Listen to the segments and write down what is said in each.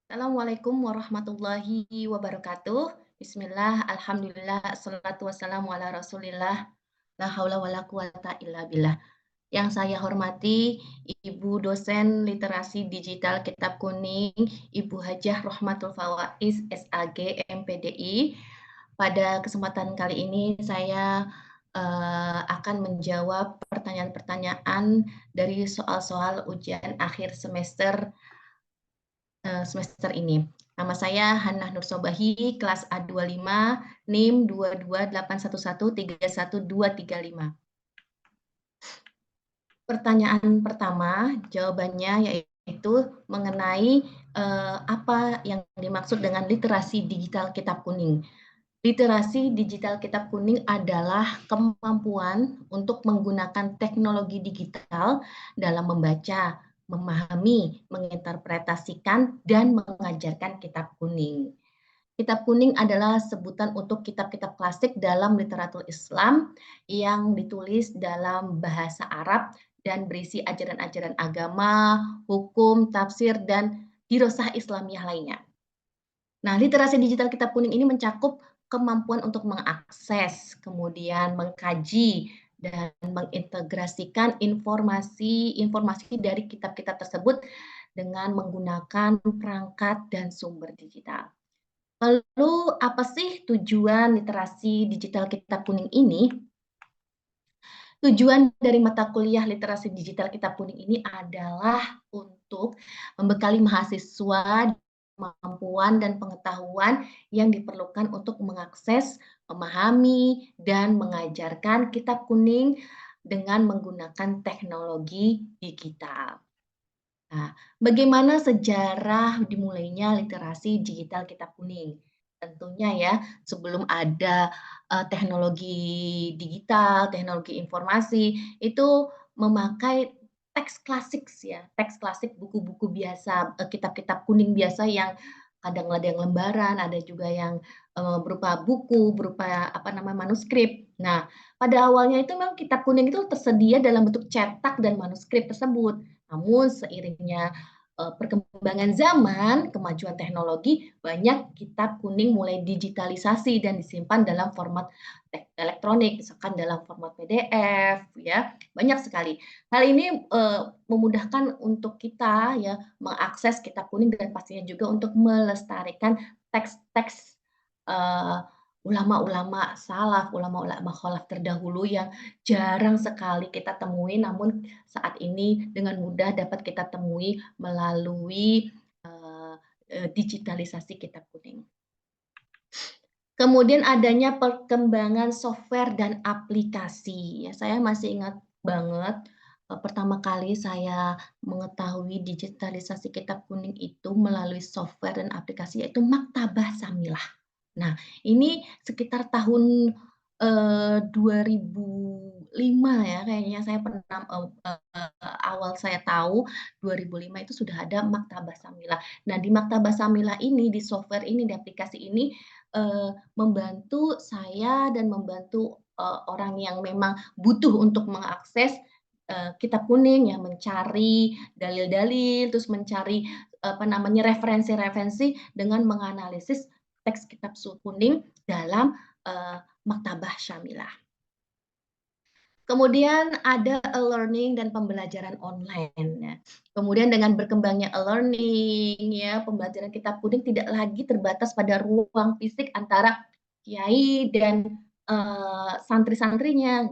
Assalamualaikum warahmatullahi wabarakatuh. Bismillah, alhamdulillah, assalatu wassalamu ala rasulillah, la haula wala quwata illa billah. Yang saya hormati Ibu dosen literasi digital Kitab Kuning, Ibu Hajah Rohmatul Fawaiz, SAG, MPDI. Pada kesempatan kali ini saya akan menjawab pertanyaan-pertanyaan dari soal-soal ujian akhir semester ini. Nama saya Hannah Nursobahi, kelas A25, NIM 22811313235. Pertanyaan pertama, jawabannya yaitu mengenai apa yang dimaksud dengan literasi digital Kitab Kuning. Literasi digital Kitab Kuning adalah kemampuan untuk menggunakan teknologi digital dalam membaca, memahami, menginterpretasikan, dan mengajarkan Kitab Kuning. Kitab Kuning adalah sebutan untuk kitab-kitab klasik dalam literatur Islam yang ditulis dalam bahasa Arab dan berisi ajaran-ajaran agama, hukum, tafsir, dan dirosah Islamiyah lainnya. Nah, literasi digital Kitab Kuning ini mencakup kemampuan untuk mengakses, kemudian mengkaji, dan mengintegrasikan informasi-informasi dari kitab-kitab tersebut dengan menggunakan perangkat dan sumber digital. Lalu apa sih tujuan literasi digital Kitab Kuning ini? Tujuan dari mata kuliah literasi digital Kitab Kuning ini adalah untuk membekali mahasiswa kemampuan dan pengetahuan yang diperlukan untuk mengakses, memahami, dan mengajarkan Kitab Kuning dengan menggunakan teknologi digital. Nah, bagaimana sejarah dimulainya literasi digital Kitab Kuning? Tentunya ya, sebelum ada teknologi digital, teknologi informasi, itu memakai teks klasik ya, teks klasik buku-buku biasa, kitab-kitab kuning biasa yang kadang ada yang lembaran, ada juga yang berupa buku, berupa apa namanya manuskrip. Nah, pada awalnya itu memang kitab kuning itu tersedia dalam bentuk cetak dan manuskrip tersebut. Namun seiringnya perkembangan zaman, kemajuan teknologi, banyak kitab kuning mulai digitalisasi dan disimpan dalam format elektronik, misalkan dalam format PDF, ya banyak sekali. Hal ini memudahkan untuk kita ya mengakses kitab kuning dan pastinya juga untuk melestarikan teks-teks uh, ulama-ulama salaf, ulama-ulama khalaf terdahulu yang jarang sekali kita temui, namun saat ini dengan mudah dapat kita temui melalui digitalisasi Kitab Kuning. Kemudian adanya perkembangan software dan aplikasi. Ya, saya masih ingat banget pertama kali saya mengetahui digitalisasi Kitab Kuning itu melalui software dan aplikasi yaitu Maktabah Samilah. Nah, ini sekitar tahun 2005 ya kayaknya saya pernah awal saya tahu 2005 itu sudah ada Maktabah Samilah. Nah, di Maktabah Samilah ini, di software ini, di aplikasi ini membantu saya dan membantu orang yang memang butuh untuk mengakses Kitab Kuning ya, mencari dalil-dalil, terus mencari apa namanya referensi-referensi dengan menganalisis teks kitab kuning dalam maktabah syamilah. Kemudian ada e-learning dan pembelajaran online. Ya. Kemudian dengan berkembangnya e-learning, ya pembelajaran kitab kuning tidak lagi terbatas pada ruang fisik antara kiai dan santri-santrinya.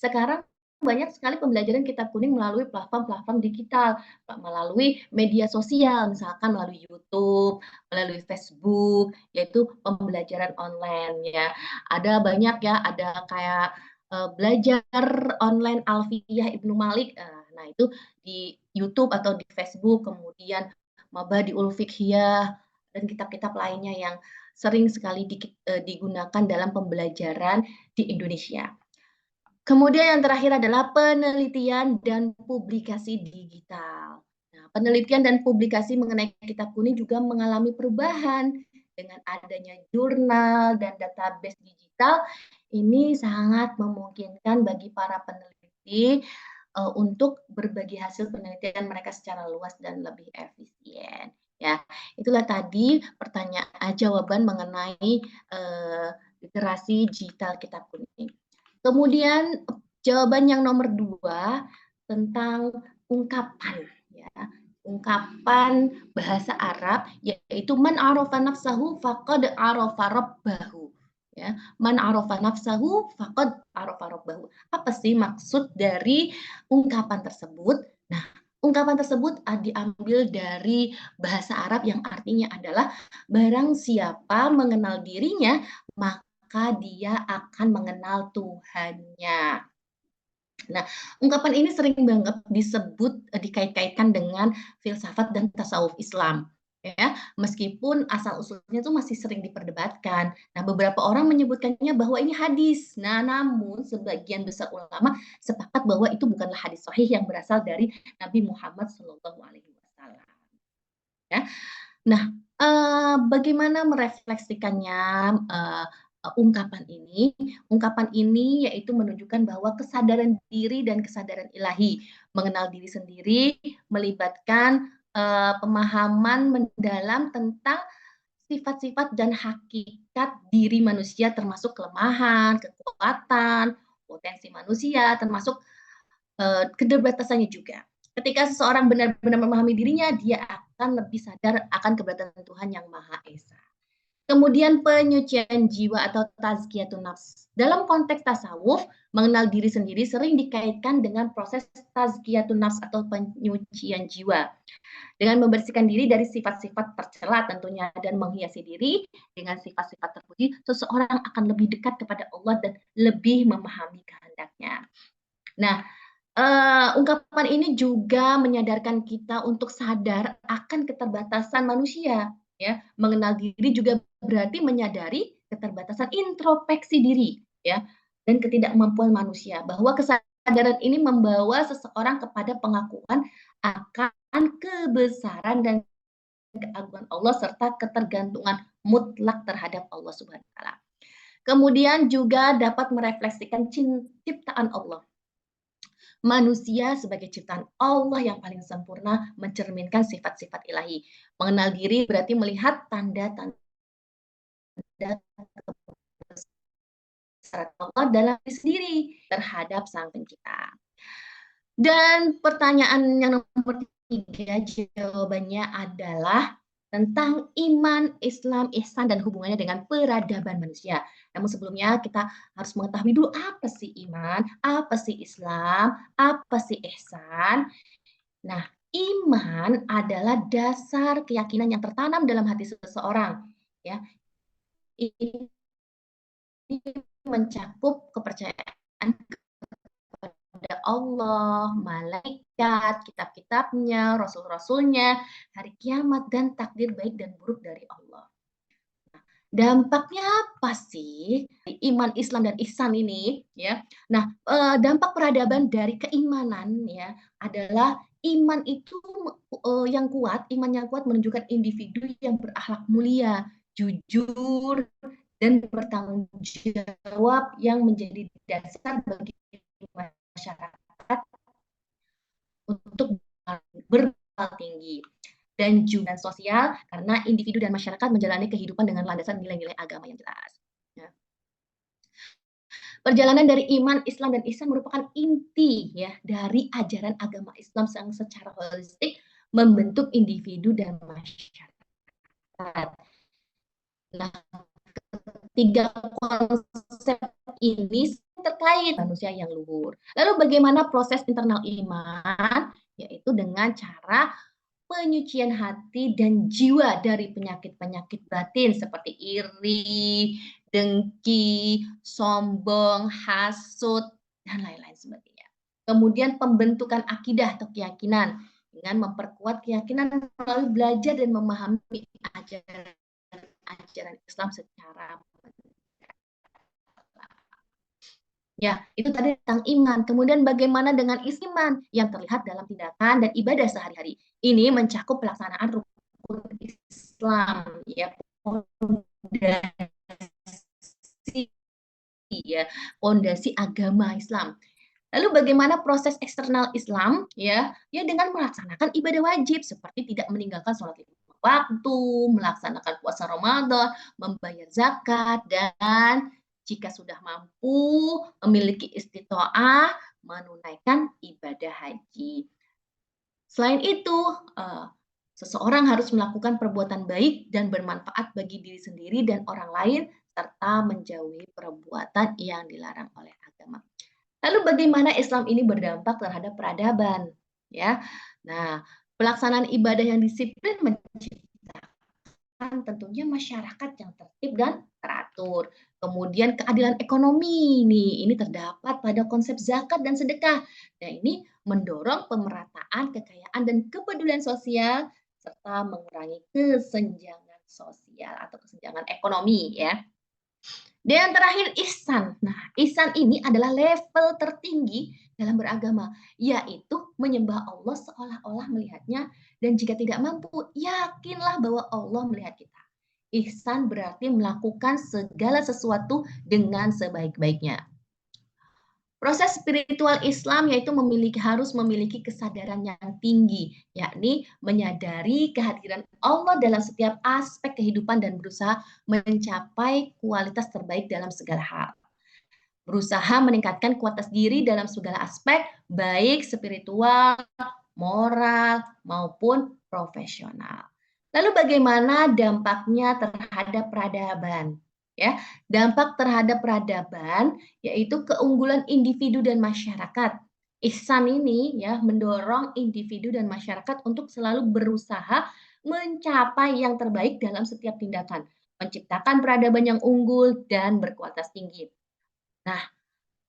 Sekarang banyak sekali pembelajaran kitab kuning melalui platform-platform digital, melalui media sosial, misalkan melalui YouTube, melalui Facebook, yaitu pembelajaran online ya. Ada banyak ya, ada kayak belajar online Alfiyah Ibnu Malik. Nah, itu di YouTube atau di Facebook, kemudian Mabadiul Fiqhiyah dan kitab-kitab lainnya yang sering sekali digunakan dalam pembelajaran di Indonesia. Kemudian yang terakhir adalah penelitian dan publikasi digital. Nah, penelitian dan publikasi mengenai kitab kuning juga mengalami perubahan dengan adanya jurnal dan database digital. Ini sangat memungkinkan bagi para peneliti untuk berbagi hasil penelitian mereka secara luas dan lebih efisien. Ya, itulah tadi jawaban mengenai, literasi digital Kitab Kuning. Kemudian jawaban yang nomor 2 tentang ungkapan ya, ungkapan bahasa Arab yaitu man arafa nafsahu faqad arafa rabbahu ya, man arafa nafsahu faqad arafa rabbahu. Apa sih maksud dari ungkapan tersebut? Nah, ungkapan tersebut diambil dari bahasa Arab yang artinya adalah barang siapa mengenal dirinya, maka dia akan mengenal Tuhannya. Nah, ungkapan ini sering banget disebut dikait-kaitkan dengan filsafat dan tasawuf Islam ya, meskipun asal-usulnya itu masih sering diperdebatkan. Nah, beberapa orang menyebutkannya bahwa ini hadis. Nah, namun sebagian besar ulama sepakat bahwa itu bukanlah hadis sahih yang berasal dari Nabi Muhammad SAW. Ya. Nah, bagaimana merefleksikannya, ungkapan ini? Ungkapan ini yaitu menunjukkan bahwa kesadaran diri dan kesadaran ilahi, mengenal diri sendiri, melibatkan, pemahaman mendalam tentang sifat-sifat dan hakikat diri manusia termasuk kelemahan, kekuatan, potensi manusia, termasuk keterbatasannya juga. Ketika seseorang benar-benar memahami dirinya, dia akan lebih sadar akan keberadaan Tuhan yang Maha Esa. Kemudian penyucian jiwa atau tazkiyatun nafs. Dalam konteks tasawuf, mengenal diri sendiri sering dikaitkan dengan proses tazkiyatun nafs atau penyucian jiwa. Dengan membersihkan diri dari sifat-sifat tercela tentunya dan menghiasi diri dengan sifat-sifat terpuji, seseorang akan lebih dekat kepada Allah dan lebih memahami kehendaknya. Nah, ungkapan ini juga menyadarkan kita untuk sadar akan keterbatasan manusia, ya. Mengenal diri juga berarti menyadari keterbatasan introspeksi diri, ya, dan ketidakmampuan manusia, bahwa kesadaran ini membawa seseorang kepada pengakuan akan kebesaran dan keagungan Allah serta ketergantungan mutlak terhadap Allah Subhanahu wa taala. Kemudian juga dapat merefleksikan ciptaan Allah. Manusia sebagai ciptaan Allah yang paling sempurna mencerminkan sifat-sifat ilahi. Mengenal diri berarti melihat tanda-tanda kebesaran Allah dalam diri sendiri terhadap Sang Pencipta. Dan pertanyaan yang nomor 3 jawabannya adalah tentang iman, Islam, ihsan, dan hubungannya dengan peradaban manusia. Namun sebelumnya kita harus mengetahui dulu apa sih iman, apa sih Islam, apa sih ihsan. Nah, iman adalah dasar keyakinan yang tertanam dalam hati seseorang. Ya, ini mencakup kepercayaan kepada Allah, malaikat, kitab-kitabnya, rasul-rasulnya, hari kiamat, dan takdir baik dan buruk dari Allah. Dampaknya apa sih iman, Islam, dan ihsan ini ya? Nah, dampak peradaban dari keimanan ya adalah iman itu yang kuat, iman yang kuat menunjukkan individu yang berakhlak mulia, jujur, dan bertanggung jawab yang menjadi dasar bagi masyarakat untuk bermoral tinggi dan juga sosial karena individu dan masyarakat menjalani kehidupan dengan landasan nilai-nilai agama yang jelas. Ya. Perjalanan dari iman, Islam, dan ihsan merupakan inti ya dari ajaran agama Islam yang secara holistik membentuk individu dan masyarakat. Nah, tiga konsep ini terkait manusia yang luhur. Lalu bagaimana proses internal iman? Yaitu dengan cara penyucian hati dan jiwa dari penyakit-penyakit batin seperti iri, dengki, sombong, hasut, dan lain-lain sebagainya. Kemudian pembentukan akidah atau keyakinan dengan memperkuat keyakinan melalui belajar dan memahami ajaran Islam secara ya, itu tadi tentang iman. Kemudian bagaimana dengan iman yang terlihat dalam tindakan dan ibadah sehari-hari. Ini mencakup pelaksanaan rukun Islam, ya, pondasi, ya, pondasi agama Islam. Lalu bagaimana proses eksternal Islam, ya, ya dengan melaksanakan ibadah wajib seperti tidak meninggalkan sholat lima waktu, melaksanakan puasa Ramadan, membayar zakat, dan jika sudah mampu memiliki istitoah, menunaikan ibadah haji. Selain itu, seseorang harus melakukan perbuatan baik dan bermanfaat bagi diri sendiri dan orang lain, serta menjauhi perbuatan yang dilarang oleh agama. Lalu bagaimana Islam ini berdampak terhadap peradaban? Ya, nah, pelaksanaan ibadah yang disiplin tentunya masyarakat yang tertib dan teratur. Kemudian keadilan ekonomi ini terdapat pada konsep zakat dan sedekah. Nah, ini mendorong pemerataan kekayaan dan kepedulian sosial serta mengurangi kesenjangan sosial atau kesenjangan ekonomi ya. Dan yang terakhir ihsan. Nah, ihsan ini adalah level tertinggi dalam beragama, yaitu menyembah Allah seolah-olah melihatnya, dan jika tidak mampu, yakinlah bahwa Allah melihat kita. Ihsan berarti melakukan segala sesuatu dengan sebaik-baiknya. Proses spiritual Islam yaitu harus memiliki kesadaran yang tinggi, yakni menyadari kehadiran Allah dalam setiap aspek kehidupan dan berusaha mencapai kualitas terbaik dalam segala hal. Berusaha meningkatkan kualitas diri dalam segala aspek, baik spiritual, moral, maupun profesional. Lalu bagaimana dampaknya terhadap peradaban? Ya, dampak terhadap peradaban yaitu keunggulan individu dan masyarakat. Ihsan ini ya mendorong individu dan masyarakat untuk selalu berusaha mencapai yang terbaik dalam setiap tindakan, menciptakan peradaban yang unggul dan berkualitas tinggi. Nah,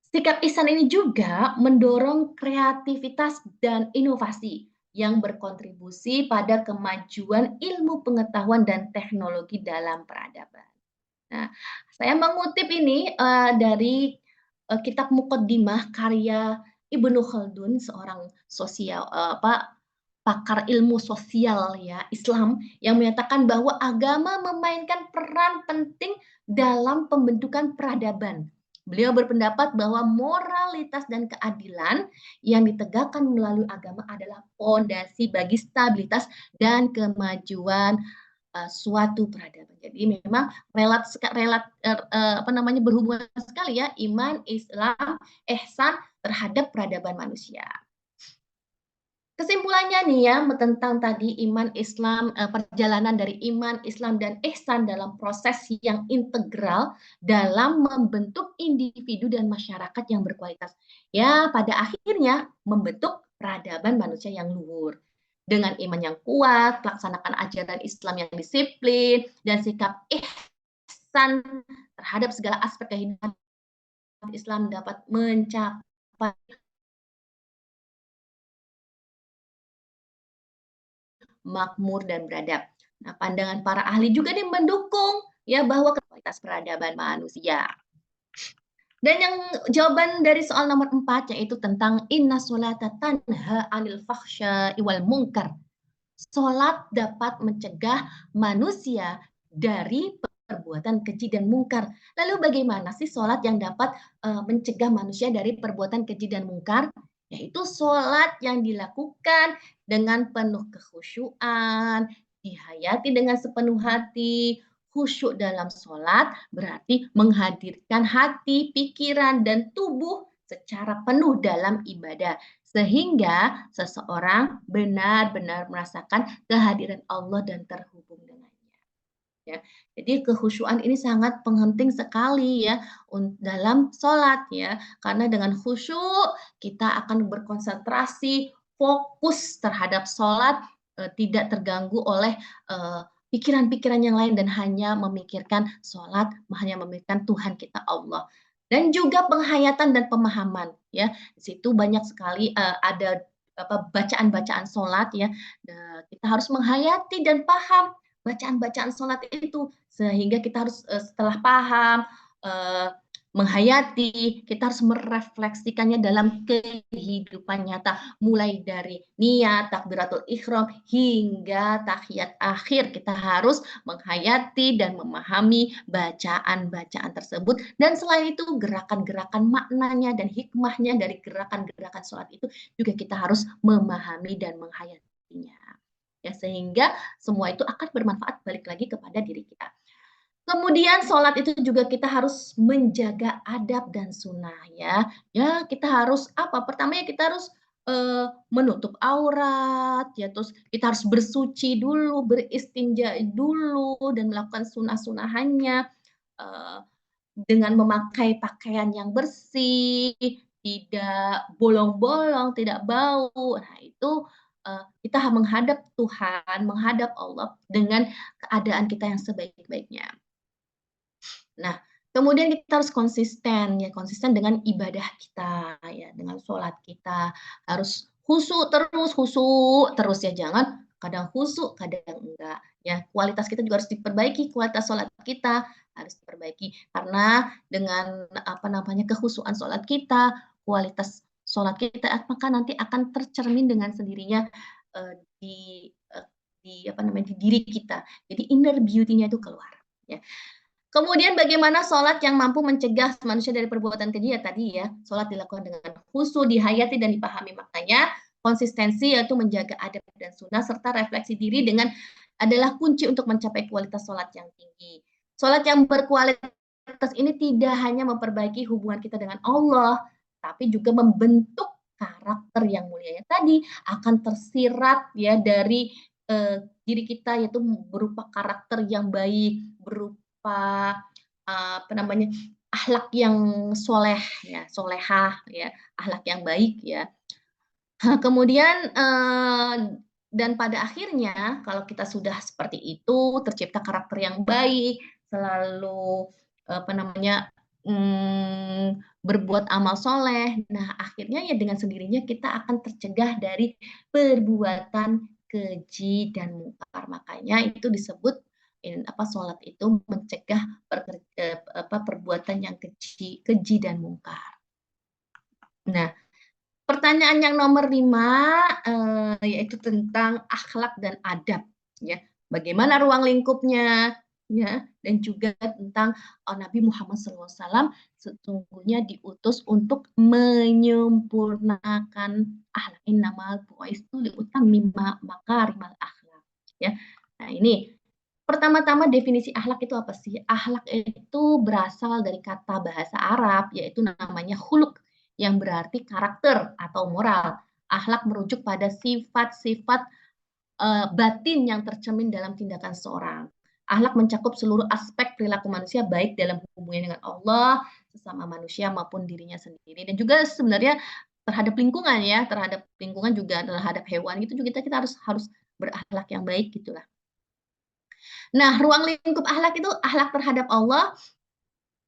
sikap ihsan ini juga mendorong kreativitas dan inovasi yang berkontribusi pada kemajuan ilmu pengetahuan dan teknologi dalam peradaban. Nah, saya mengutip ini dari kitab Muqaddimah karya Ibnu Khaldun, seorang pakar ilmu sosial ya Islam, yang menyatakan bahwa agama memainkan peran penting dalam pembentukan peradaban. Beliau berpendapat bahwa moralitas dan keadilan yang ditegakkan melalui agama adalah fondasi bagi stabilitas dan kemajuan suatu peradaban. Jadi memang berhubungan sekali ya iman, Islam, ihsan terhadap peradaban manusia. Kesimpulannya nih ya tentang tadi iman, Islam, perjalanan dari iman, Islam, dan ihsan dalam proses yang integral dalam membentuk individu dan masyarakat yang berkualitas. Ya, pada akhirnya membentuk peradaban manusia yang luhur. Dengan iman yang kuat, pelaksanakan ajaran Islam yang disiplin, dan sikap ihsan terhadap segala aspek kehidupan, Islam dapat mencapai makmur dan beradab. Nah, pandangan para ahli juga nih mendukung ya bahwa kualitas peradaban manusia. Dan yang jawaban dari soal nomor 4 yaitu tentang inna sholata tanha 'anil fahsya'i wal munkar. Salat dapat mencegah manusia dari perbuatan keji dan mungkar. Lalu bagaimana sih salat yang dapat mencegah manusia dari perbuatan keji dan mungkar? Yaitu salat yang dilakukan dengan penuh kekhusyuan, dihayati dengan sepenuh hati. Khusyuk dalam salat berarti menghadirkan hati, pikiran, dan tubuh secara penuh dalam ibadah, sehingga seseorang benar-benar merasakan kehadiran Allah dan terhubung dengannya. Ya, jadi kekhusyuan ini sangat penting sekali ya dalam sholat ya, karena dengan khusyuk kita akan berkonsentrasi, fokus terhadap sholat, tidak terganggu oleh pikiran-pikiran yang lain dan hanya memikirkan sholat, hanya memikirkan Tuhan kita Allah. Dan juga penghayatan dan pemahaman ya. Di situ banyak sekali ada bacaan-bacaan sholat ya. Kita harus menghayati dan paham bacaan-bacaan sholat itu sehingga kita harus setelah paham, menghayati, kita harus merefleksikannya dalam kehidupan nyata, mulai dari niat, takbiratul ihram, hingga tahiyat akhir. Kita harus menghayati dan memahami bacaan-bacaan tersebut, dan selain itu gerakan-gerakan maknanya dan hikmahnya dari gerakan-gerakan sholat itu juga kita harus memahami dan menghayatinya. ya, sehingga semua itu akan bermanfaat balik lagi kepada diri kita. Kemudian sholat itu juga kita harus menjaga adab dan sunnah ya. Ya kita harus apa, pertama ya kita harus, menutup aurat ya, terus kita harus bersuci dulu, beristinja dulu dan melakukan sunnah-sunnahannya, eee, dengan memakai pakaian yang bersih, tidak bolong-bolong, tidak bau. Nah itu, kita menghadap Tuhan, menghadap Allah dengan keadaan kita yang sebaik-baiknya. Nah, kemudian kita harus konsisten ya, konsisten dengan ibadah kita ya, dengan sholat kita. Harus khusyuk terus ya, jangan kadang khusyuk, kadang enggak ya. Kualitas kita juga harus diperbaiki, kualitas sholat kita harus diperbaiki. Karena dengan apa namanya, kekhusyukan sholat kita, kualitas sholat kita maka nanti akan tercermin dengan sendirinya di apa namanya, di diri kita. Jadi inner beauty-nya itu keluar ya. Kemudian bagaimana sholat yang mampu mencegah manusia dari perbuatan keji ya tadi ya, sholat dilakukan dengan khusyuk, dihayati dan dipahami maknanya, konsistensi yaitu menjaga adab dan sunnah, serta refleksi diri dengan adalah kunci untuk mencapai kualitas sholat yang tinggi. Sholat yang berkualitas ini tidak hanya memperbaiki hubungan kita dengan Allah, tapi juga membentuk karakter yang mulia. Tadi akan tersirat ya dari diri kita, yaitu berupa karakter yang baik, berupa apa namanya, akhlak yang soleh ya, solehah ya, akhlak yang baik ya. Kemudian dan pada akhirnya kalau kita sudah seperti itu, tercipta karakter yang baik, selalu apa namanya, berbuat amal soleh, nah akhirnya ya dengan sendirinya kita akan tercegah dari perbuatan keji dan mungkar. Makanya itu disebut apa, sholat itu mencegah perbuatan yang keji dan mungkar. Nah, pertanyaan yang nomor 5, yaitu tentang akhlak dan adab, ya. Bagaimana ruang lingkupnya, ya, dan juga tentang Nabi Muhammad SAW sesungguhnya diutus untuk menyempurnakan akhlak. Innamal bu'istu liutammima makarimal akhlak, ya. Nah, ini pertama-tama definisi akhlak itu apa sih? Akhlak itu berasal dari kata bahasa Arab, yaitu namanya khuluq, yang berarti karakter atau moral. Akhlak merujuk pada sifat-sifat batin yang tercermin dalam tindakan seseorang. Akhlak mencakup seluruh aspek perilaku manusia, baik dalam hubungannya dengan Allah, sesama manusia maupun dirinya sendiri. Dan juga sebenarnya terhadap lingkungan ya, terhadap lingkungan juga, terhadap hewan gitu juga kita harus berakhlak yang baik gitulah. Nah, ruang lingkup akhlak itu akhlak terhadap Allah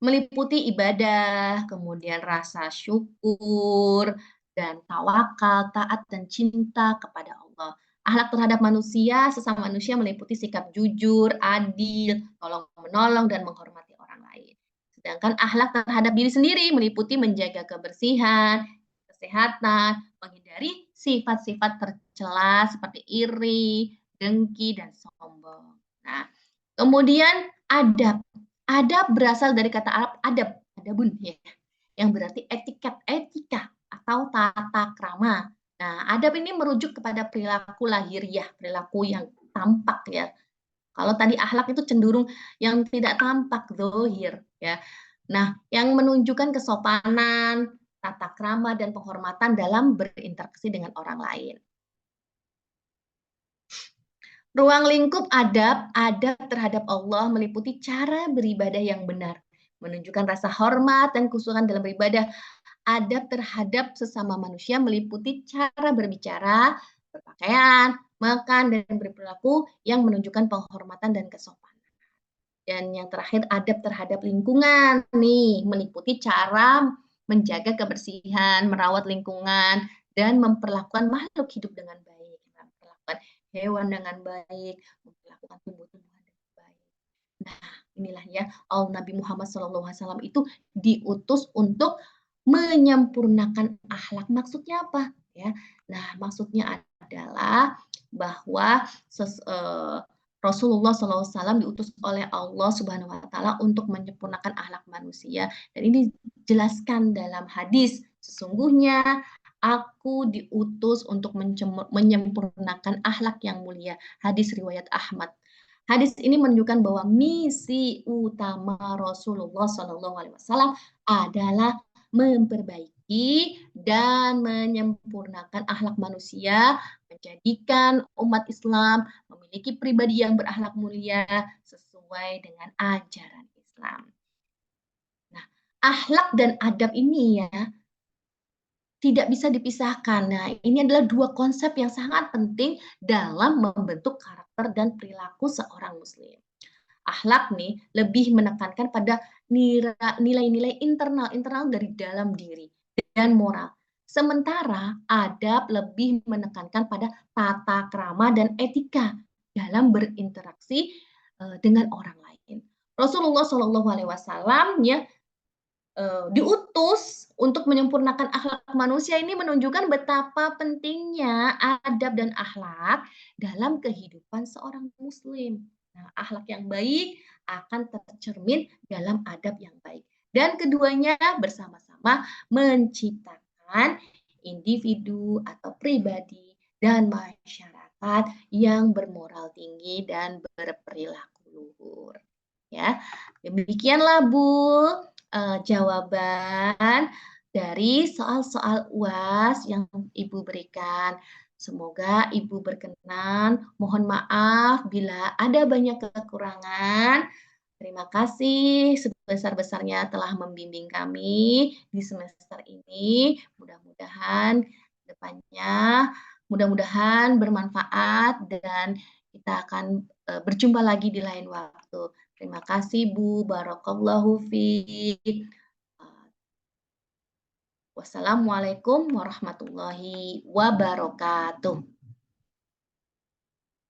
meliputi ibadah, kemudian rasa syukur, dan tawakal, taat dan cinta kepada Allah. Akhlak terhadap manusia, sesama manusia meliputi sikap jujur, adil, tolong-menolong, dan menghormati orang lain. Sedangkan akhlak terhadap diri sendiri meliputi menjaga kebersihan, kesehatan, menghindari sifat-sifat tercela seperti iri, dengki, dan sombong. Nah, kemudian adab. Adab berasal dari kata Arab adab, adabun ya, yang berarti etiket, etika atau tata krama. Nah, adab ini merujuk kepada perilaku lahiriah, perilaku yang tampak ya. Kalau tadi akhlak itu cenderung yang tidak tampak, zahir ya. Nah, yang menunjukkan kesopanan, tata krama dan penghormatan dalam berinteraksi dengan orang lain. Ruang lingkup adab terhadap Allah meliputi cara beribadah yang benar, menunjukkan rasa hormat dan khusyukan dalam beribadah. Adab terhadap sesama manusia meliputi cara berbicara, berpakaian, makan, dan berperilaku yang menunjukkan penghormatan dan kesopanan. Dan yang terakhir, adab terhadap lingkungan nih, meliputi cara menjaga kebersihan, merawat lingkungan, dan memperlakukan makhluk hidup dengan baik, memperlakukan hewan dengan baik, memperlakukan tumbuh-tumbuhan dengan baik. Nah, inilah ya, Nabi Muhammad SAW itu diutus untuk menyempurnakan akhlak. Maksudnya apa? Ya, nah maksudnya adalah bahwa Rasulullah SAW diutus oleh Allah Subhanahu Wa Taala untuk menyempurnakan akhlak manusia. Dan ini dijelaskan dalam hadis. Sesungguhnya Aku diutus untuk menyempurnakan akhlak yang mulia. Hadis riwayat Ahmad. Hadis ini menunjukkan bahwa misi utama Rasulullah SAW adalah memperbaiki dan menyempurnakan akhlak manusia, menjadikan umat Islam memiliki pribadi yang berakhlak mulia sesuai dengan ajaran Islam. Nah, akhlak dan adab ini ya tidak bisa dipisahkan. Nah, ini adalah dua konsep yang sangat penting dalam membentuk karakter dan perilaku seorang muslim. Akhlak nih lebih menekankan pada nilai-nilai internal dari dalam diri dan moral. Sementara adab lebih menekankan pada tata krama dan etika dalam berinteraksi dengan orang lain. Rasulullah Shallallahu Alaihi Wasallam ya diutus untuk menyempurnakan akhlak manusia ini menunjukkan betapa pentingnya adab dan akhlak dalam kehidupan seorang muslim. Nah, akhlak yang baik akan tercermin dalam adab yang baik. Dan keduanya bersama-sama menciptakan individu atau pribadi dan masyarakat yang bermoral tinggi dan berperilaku luhur. Ya, demikianlah Bu jawaban dari soal-soal UAS yang Ibu berikan. Semoga Ibu berkenan. Mohon maaf bila ada banyak kekurangan. Terima kasih sebesar-besarnya telah membimbing kami di semester ini. Mudah-mudahan depannya, mudah-mudahan bermanfaat dan kita akan berjumpa lagi di lain waktu. Terima kasih Bu, barakallahu fiik. Wassalamualaikum warahmatullahi wabarakatuh.